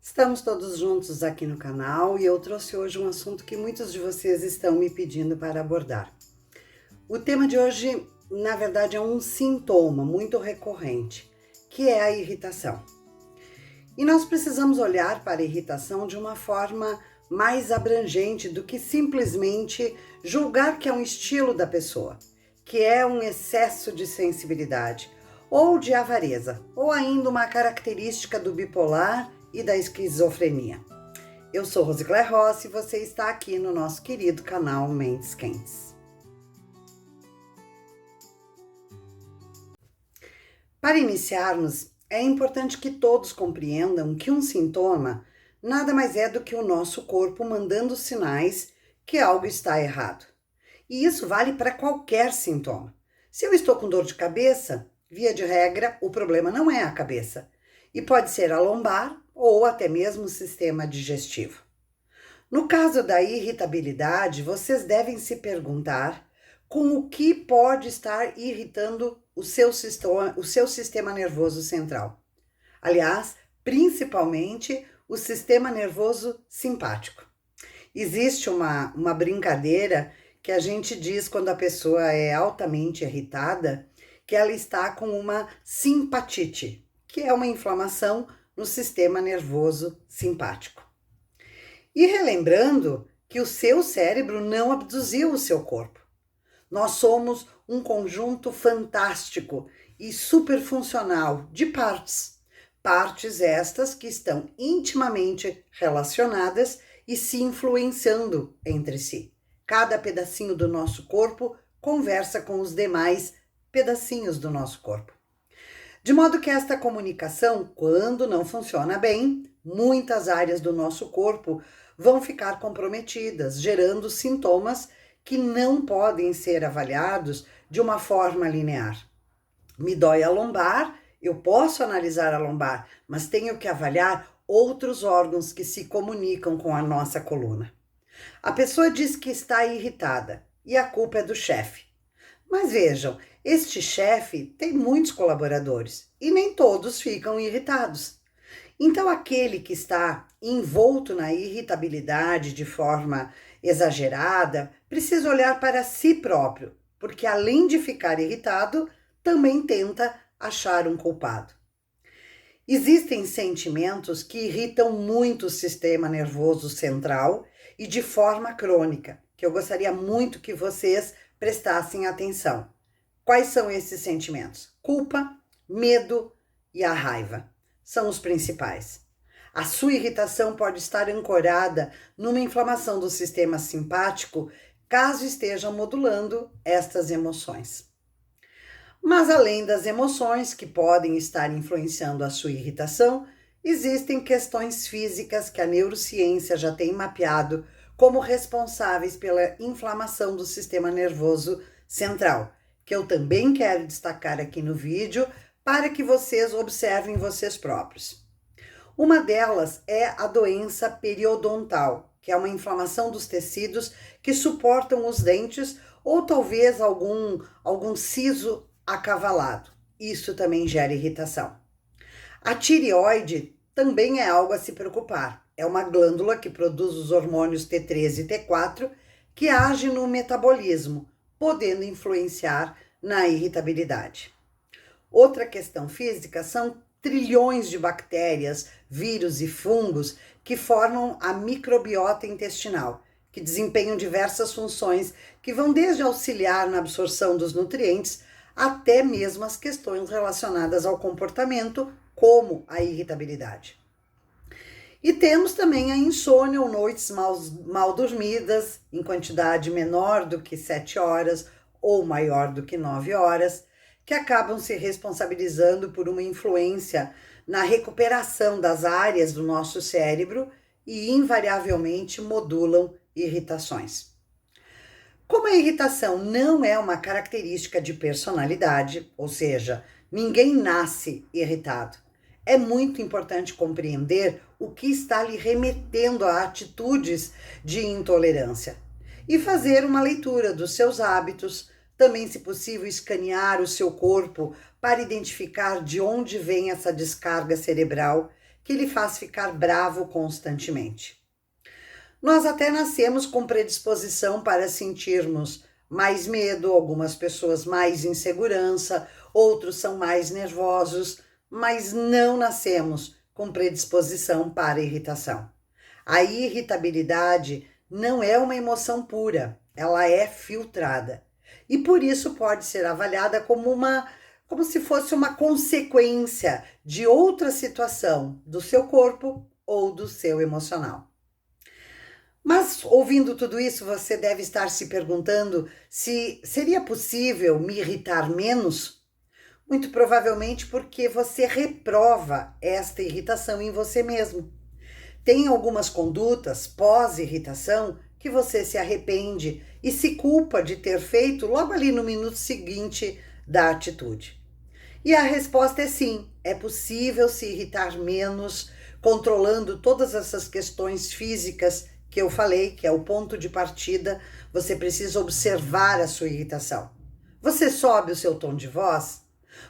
Estamos todos juntos aqui no canal e eu trouxe hoje um assunto que muitos de vocês estão me pedindo para abordar. O tema de hoje, na verdade, é um sintoma muito recorrente, que é a irritação. E nós precisamos olhar para a irritação de uma forma mais abrangente do que simplesmente julgar que é um estilo da pessoa, que é um excesso de sensibilidade, ou de avareza, ou ainda uma característica do bipolar e da esquizofrenia. Eu sou Rosicléia Rossi e você está aqui no nosso querido canal Mentes Quentes. Para iniciarmos, é importante que todos compreendam que um sintoma nada mais é do que o nosso corpo mandando sinais que algo está errado. E isso vale para qualquer sintoma. Se eu estou com dor de cabeça, via de regra, o problema não é a cabeça. E pode ser a lombar ou até mesmo o sistema digestivo. No caso da irritabilidade, vocês devem se perguntar com o que pode estar irritando o seu sistema nervoso central. Aliás, principalmente o sistema nervoso simpático. Existe uma brincadeira que a gente diz quando a pessoa é altamente irritada, que ela está com uma simpatite, que é uma inflamação no sistema nervoso simpático. E relembrando que o seu cérebro não abduziu o seu corpo. Nós somos um conjunto fantástico e superfuncional de partes. Partes estas que estão intimamente relacionadas e se influenciando entre si. Cada pedacinho do nosso corpo conversa com os demais pedacinhos do nosso corpo. De modo que esta comunicação, quando não funciona bem, muitas áreas do nosso corpo vão ficar comprometidas, gerando sintomas que não podem ser avaliados de uma forma linear. Me dói a lombar, eu posso analisar a lombar, mas tenho que avaliar outros órgãos que se comunicam com a nossa coluna. A pessoa diz que está irritada e a culpa é do chefe. Mas vejam, este chefe tem muitos colaboradores e nem todos ficam irritados. Então, aquele que está envolto na irritabilidade de forma exagerada precisa olhar para si próprio, porque além de ficar irritado, também tenta achar um culpado. Existem sentimentos que irritam muito o sistema nervoso central e de forma crônica, que eu gostaria muito que vocês prestassem atenção. Quais são esses sentimentos? Culpa, medo e a raiva são os principais. A sua irritação pode estar ancorada numa inflamação do sistema simpático, caso esteja modulando estas emoções. Mas além das emoções que podem estar influenciando a sua irritação, existem questões físicas que a neurociência já tem mapeado como responsáveis pela inflamação do sistema nervoso central, que eu também quero destacar aqui no vídeo para que vocês observem vocês próprios. Uma delas é a doença periodontal, que é uma inflamação dos tecidos que suportam os dentes ou talvez algum siso acavalado. Isso também gera irritação. A tireoide também é algo a se preocupar. É uma glândula que produz os hormônios T3 e T4 que age no metabolismo, podendo influenciar na irritabilidade. Outra questão física são trilhões de bactérias, vírus e fungos que formam a microbiota intestinal, que desempenham diversas funções que vão desde auxiliar na absorção dos nutrientes até mesmo as questões relacionadas ao comportamento, como a irritabilidade. E temos também a insônia ou noites mal dormidas, em quantidade menor do que 7 horas ou maior do que 9 horas, que acabam se responsabilizando por uma influência na recuperação das áreas do nosso cérebro e invariavelmente modulam irritações. Como a irritação não é uma característica de personalidade, ou seja, ninguém nasce irritado, é muito importante compreender o que está lhe remetendo a atitudes de intolerância e fazer uma leitura dos seus hábitos, também, se possível, escanear o seu corpo para identificar de onde vem essa descarga cerebral que lhe faz ficar bravo constantemente. Nós até nascemos com predisposição para sentirmos mais medo, algumas pessoas mais insegurança, outros são mais nervosos, mas não nascemos com predisposição para irritação. A irritabilidade não é uma emoção pura, ela é filtrada. E por isso pode ser avaliada como se fosse uma consequência de outra situação do seu corpo ou do seu emocional. Mas, ouvindo tudo isso, você deve estar se perguntando se seria possível me irritar menos? Muito provavelmente porque você reprova esta irritação em você mesmo. Tem algumas condutas pós-irritação que você se arrepende e se culpa de ter feito logo ali no minuto seguinte da atitude. E a resposta é sim, é possível se irritar menos, controlando todas essas questões físicas que eu falei, que é o ponto de partida. Você precisa observar a sua irritação. Você sobe o seu tom de voz?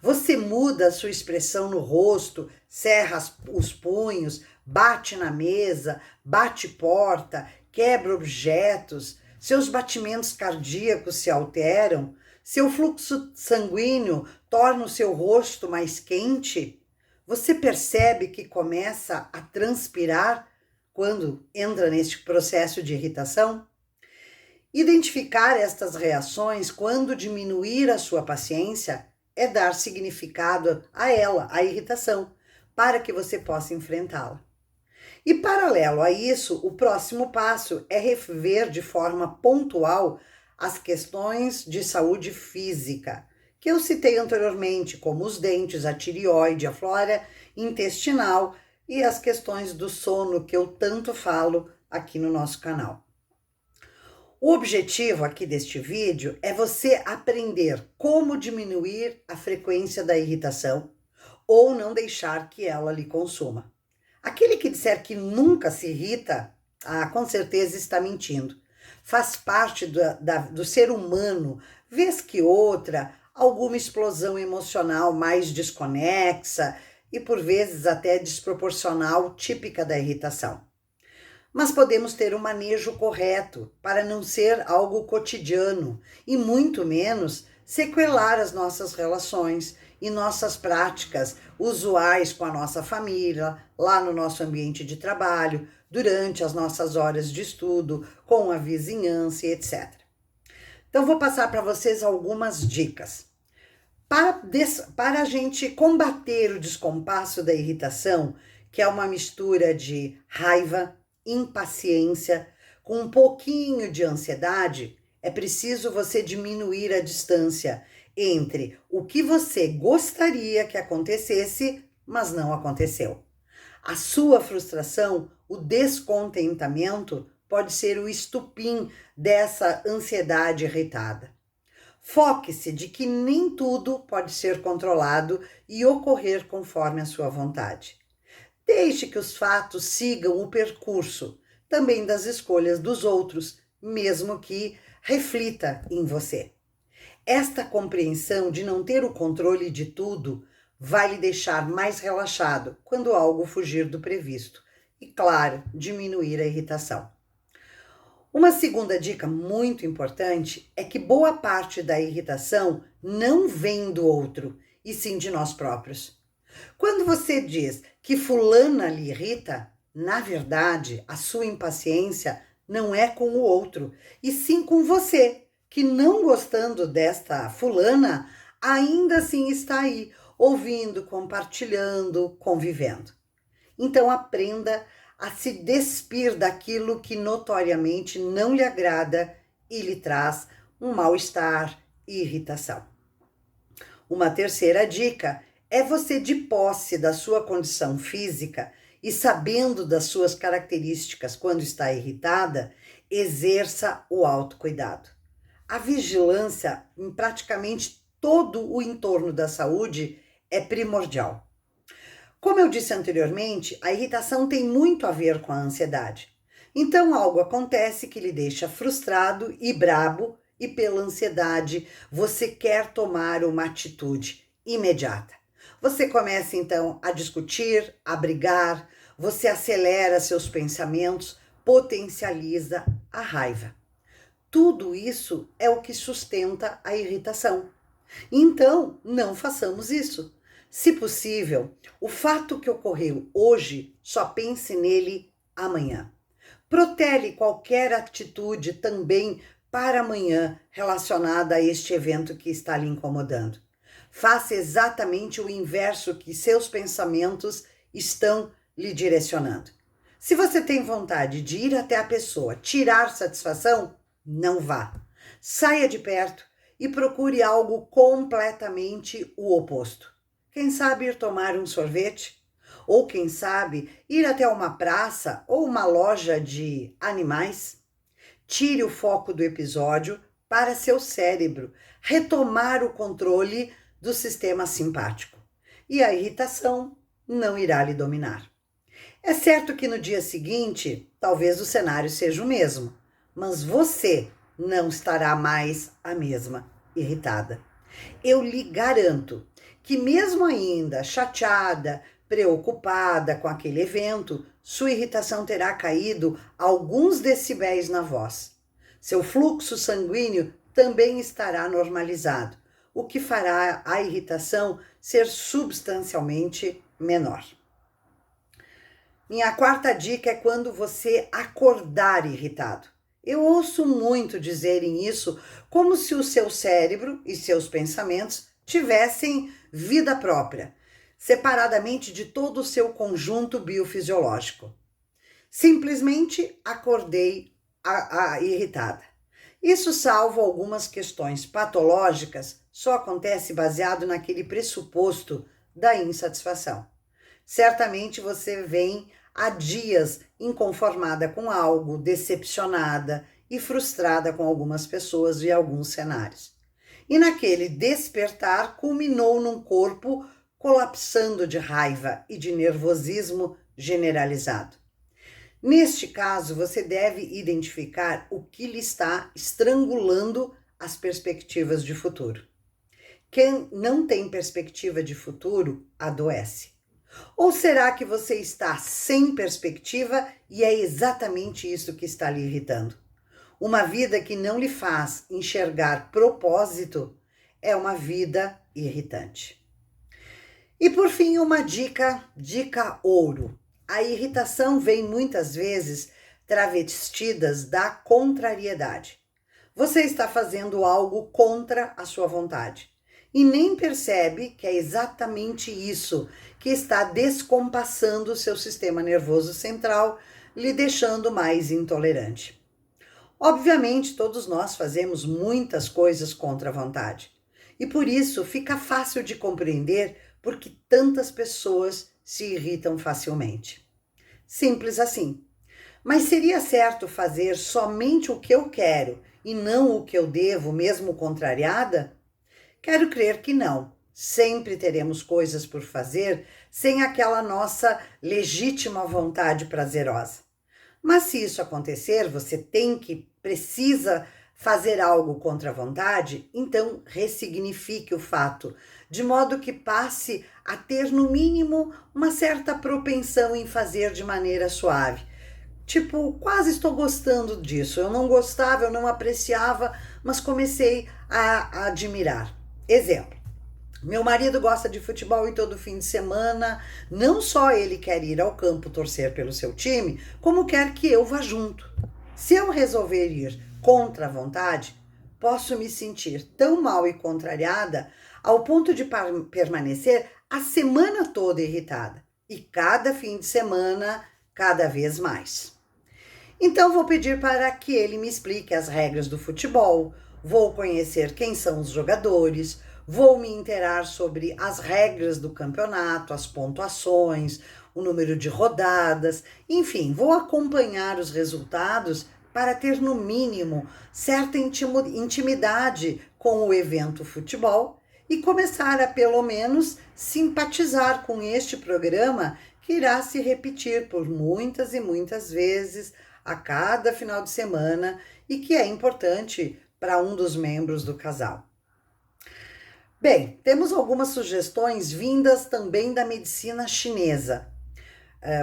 Você muda a sua expressão no rosto, cerra os punhos, bate na mesa, bate porta, quebra objetos, seus batimentos cardíacos se alteram, seu fluxo sanguíneo torna o seu rosto mais quente? Você percebe que começa a transpirar quando entra neste processo de irritação? Identificar estas reações quando diminuir a sua paciência é dar significado a ela, a irritação, para que você possa enfrentá-la. E paralelo a isso, o próximo passo é rever de forma pontual as questões de saúde física, que eu citei anteriormente, como os dentes, a tireoide, a flora intestinal e as questões do sono, que eu tanto falo aqui no nosso canal. O objetivo aqui deste vídeo é você aprender como diminuir a frequência da irritação ou não deixar que ela lhe consuma. Aquele que disser que nunca se irrita, com certeza está mentindo. Faz parte do ser humano, vez que outra, alguma explosão emocional mais desconexa e por vezes até desproporcional, típica da irritação. Mas podemos ter um manejo correto para não ser algo cotidiano e muito menos sequelar as nossas relações e nossas práticas usuais com a nossa família, lá no nosso ambiente de trabalho, durante as nossas horas de estudo, com a vizinhança e etc. Então, vou passar para vocês algumas dicas. Para a gente combater o descompasso da irritação, que é uma mistura de raiva, impaciência, com um pouquinho de ansiedade, é preciso você diminuir a distância entre o que você gostaria que acontecesse, mas não aconteceu. A sua frustração, o descontentamento, pode ser o estupim dessa ansiedade irritada. Foque-se de que nem tudo pode ser controlado e ocorrer conforme a sua vontade. Deixe que os fatos sigam o percurso, também das escolhas dos outros, mesmo que reflita em você. Esta compreensão de não ter o controle de tudo vai lhe deixar mais relaxado quando algo fugir do previsto e, claro, diminuir a irritação. Uma segunda dica muito importante é que boa parte da irritação não vem do outro, e sim de nós próprios. Quando você diz que fulana lhe irrita, na verdade, a sua impaciência não é com o outro, e sim com você, que não gostando desta fulana, ainda assim está aí, ouvindo, compartilhando, convivendo. Então aprenda a se despir daquilo que notoriamente não lhe agrada e lhe traz um mal-estar e irritação. Uma terceira dica é você, de posse da sua condição física e sabendo das suas características quando está irritada, exerça o autocuidado. A vigilância em praticamente todo o entorno da saúde é primordial. Como eu disse anteriormente, a irritação tem muito a ver com a ansiedade. Então algo acontece que lhe deixa frustrado e brabo e pela ansiedade você quer tomar uma atitude imediata. Você começa então a discutir, a brigar, você acelera seus pensamentos, potencializa a raiva. Tudo isso é o que sustenta a irritação. Então, não façamos isso. Se possível, o fato que ocorreu hoje, só pense nele amanhã. Protele qualquer atitude também para amanhã relacionada a este evento que está lhe incomodando. Faça exatamente o inverso que seus pensamentos estão lhe direcionando. Se você tem vontade de ir até a pessoa tirar satisfação, não vá. Saia de perto e procure algo completamente o oposto. Quem sabe ir tomar um sorvete? Ou quem sabe ir até uma praça ou uma loja de animais? Tire o foco do episódio para seu cérebro retomar o controle do sistema simpático. E a irritação não irá lhe dominar. É certo que no dia seguinte, talvez o cenário seja o mesmo, mas você não estará mais a mesma irritada. Eu lhe garanto que mesmo ainda chateada, preocupada com aquele evento, sua irritação terá caído alguns decibéis na voz. Seu fluxo sanguíneo também estará normalizado, o que fará a irritação ser substancialmente menor. Minha quarta dica é quando você acordar irritado. Eu ouço muito dizerem isso como se o seu cérebro e seus pensamentos tivessem vida própria, separadamente de todo o seu conjunto biofisiológico. Simplesmente acordei irritada. Isso, salvo algumas questões patológicas, só acontece baseado naquele pressuposto da insatisfação. Certamente você vem há dias inconformada com algo, decepcionada e frustrada com algumas pessoas e alguns cenários. E naquele despertar culminou num corpo colapsando de raiva e de nervosismo generalizado. Neste caso, você deve identificar o que lhe está estrangulando as perspectivas de futuro. Quem não tem perspectiva de futuro adoece. Ou será que você está sem perspectiva e é exatamente isso que está lhe irritando? Uma vida que não lhe faz enxergar propósito é uma vida irritante. E por fim, uma dica ouro. A irritação vem muitas vezes travestidas da contrariedade. Você está fazendo algo contra a sua vontade e nem percebe que é exatamente isso que está descompassando o seu sistema nervoso central, lhe deixando mais intolerante. Obviamente, todos nós fazemos muitas coisas contra a vontade e por isso fica fácil de compreender por que tantas pessoas se irritam facilmente. Simples assim. Mas seria certo fazer somente o que eu quero e não o que eu devo, mesmo contrariada? Quero crer que não. Sempre teremos coisas por fazer sem aquela nossa legítima vontade prazerosa. Mas se isso acontecer, você precisa fazer algo contra a vontade, então ressignifique o fato, de modo que passe a ter no mínimo uma certa propensão em fazer de maneira suave. Tipo, quase estou gostando disso. Eu não gostava, eu não apreciava, mas comecei a admirar. Exemplo. Meu marido gosta de futebol e todo fim de semana, não só ele quer ir ao campo torcer pelo seu time, como quer que eu vá junto. Se eu resolver ir contra a vontade, posso me sentir tão mal e contrariada ao ponto de permanecer a semana toda irritada e cada fim de semana cada vez mais. Então vou pedir para que ele me explique as regras do futebol, vou conhecer quem são os jogadores, vou me inteirar sobre as regras do campeonato, as pontuações, o número de rodadas, enfim, vou acompanhar os resultados para ter no mínimo certa intimidade com o evento futebol e começar a pelo menos simpatizar com este programa que irá se repetir por muitas e muitas vezes a cada final de semana e que é importante para um dos membros do casal. Bem, temos algumas sugestões vindas também da medicina chinesa,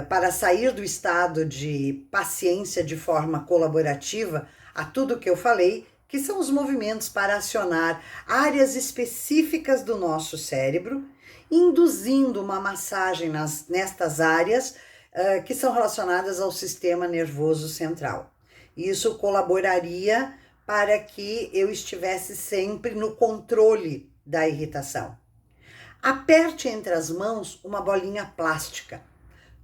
para sair do estado de paciência de forma colaborativa a tudo que eu falei, que são os movimentos para acionar áreas específicas do nosso cérebro, induzindo uma massagem nestas áreas que são relacionadas ao sistema nervoso central. Isso colaboraria para que eu estivesse sempre no controle da irritação. Aperte entre as mãos uma bolinha plástica.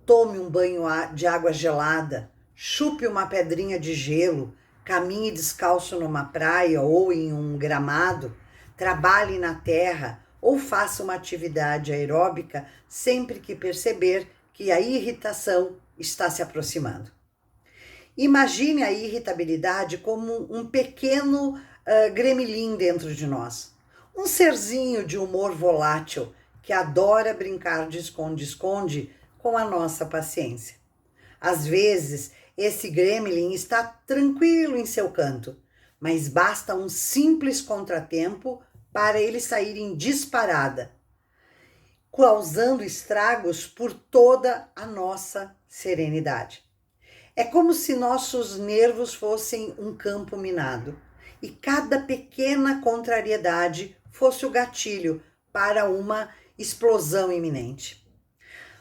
Tome um banho de água gelada, chupe uma pedrinha de gelo, caminhe descalço numa praia ou em um gramado, trabalhe na terra ou faça uma atividade aeróbica sempre que perceber que a irritação está se aproximando. Imagine a irritabilidade como um pequeno gremlin dentro de nós. Um serzinho de humor volátil que adora brincar de esconde-esconde com a nossa paciência. Às vezes, esse gremlin está tranquilo em seu canto, mas basta um simples contratempo para ele sair em disparada, causando estragos por toda a nossa serenidade. É como se nossos nervos fossem um campo minado e cada pequena contrariedade fosse o gatilho para uma explosão iminente.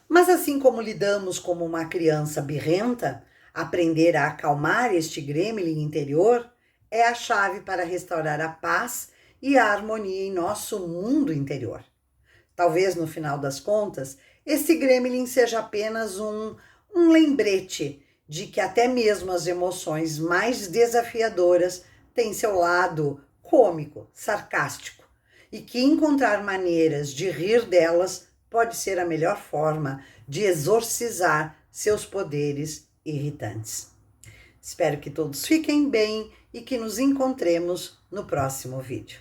Mas assim como lidamos como uma criança birrenta, aprender a acalmar este gremlin interior é a chave para restaurar a paz e a harmonia em nosso mundo interior. Talvez no final das contas, esse gremlin seja apenas um lembrete de que até mesmo as emoções mais desafiadoras têm seu lado cômico, sarcástico, e que encontrar maneiras de rir delas pode ser a melhor forma de exorcizar seus poderes irritantes. Espero que todos fiquem bem e que nos encontremos no próximo vídeo.